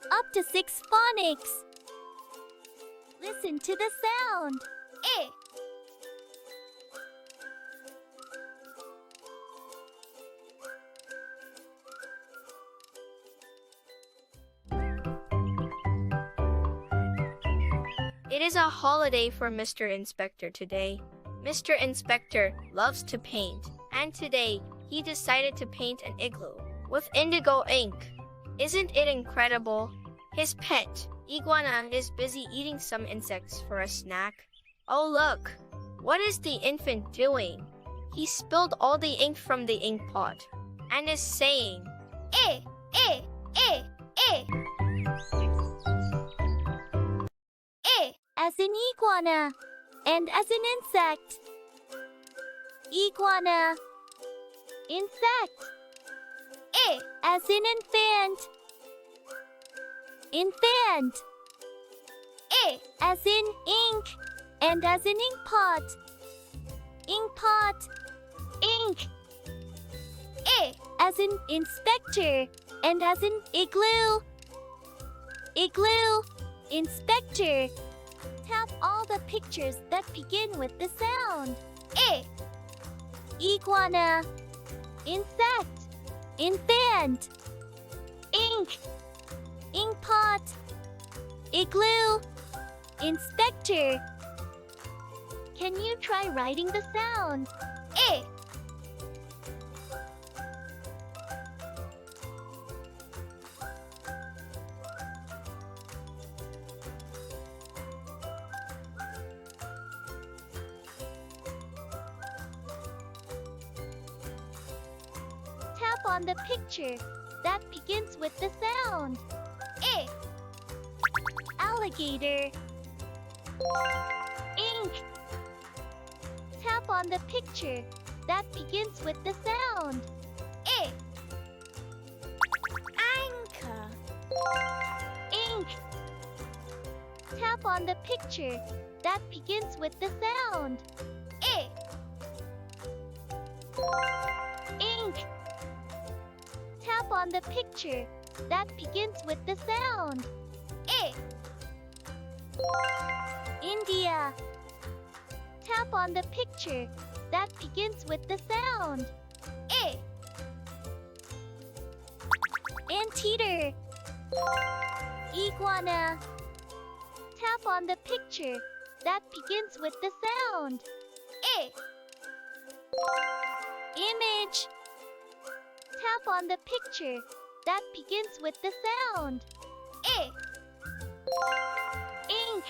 UptoSix Phonics. Listen to the sound. I. It is a holiday for Mr. Inspector today. Mr. Inspector loves to paint, and today he decided to paint an igloo with indigo ink. Isn't it incredible? His pet, iguana, is busy eating some insects for a snack. Oh look! What is the infant doing? He spilled all the ink from the ink pot and is saying, "Eh, eh, eh, eh." As in iguana, and as in insect. Iguana. Insect. As in infant. Infant. As in ink, and as in ink pot. Ink pot. Ink. As in inspector, and as in igloo. Igloo. Inspector. Tap all the pictures that begin with the sound. Iguana. Insect. Infant. Ink. Ink pot. Igloo. Inspector. Can you try writing the sound? Tap on the picture that begins with the sound. Alligator. Ink. Tap on the picture that begins with the sound. Anchor. Ink. Tap on the picture that begins with the sound. Ink. Tap on the picture that begins with the sound. India. Tap on the picture that begins with the sound. Anteater. Iguana. Tap on the picture that begins with the sound. Image. Tap on the picture that begins with the sound. Ink.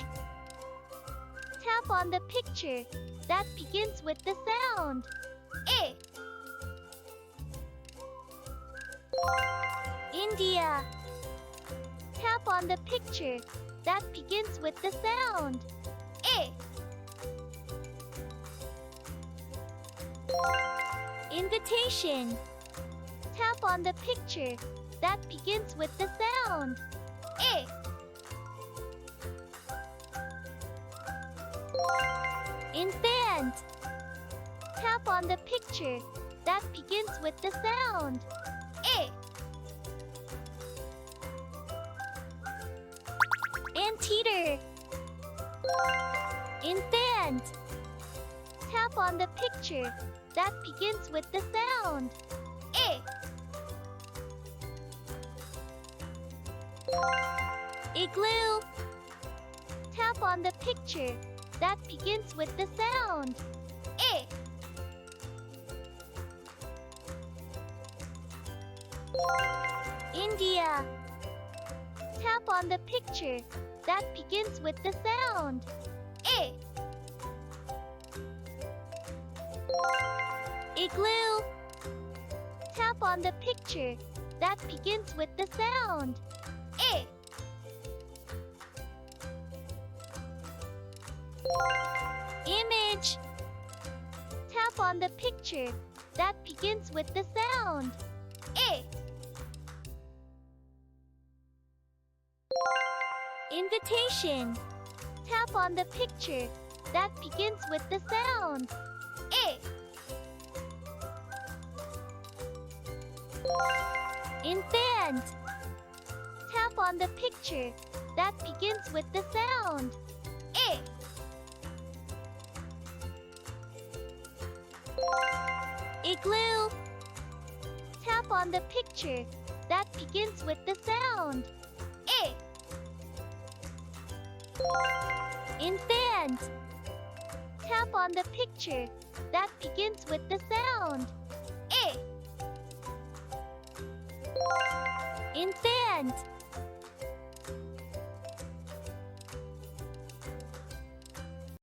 Tap on the picture that begins with the sound. India. Tap on the picture that begins with the sound. Invitation. Tap on the picture that begins with the sound. Infant. Tap on the picture that begins with the sound. Anteater. Infant. Tap on the picture that begins with the sound. Igloo. Tap on the picture that begins with the sound. India. Tap on the picture that begins with the sound. Igloo. Tap on the picture that begins with the sound. Image. Tap on the picture that begins with the sound. Invitation. Tap on the picture that begins with the sound. Infant. Tap Tap on the picture that begins with the sound I. Igloo. Tap on the picture that begins with the sound I. Infant. Tap on the picture that begins with the sound I. Infant.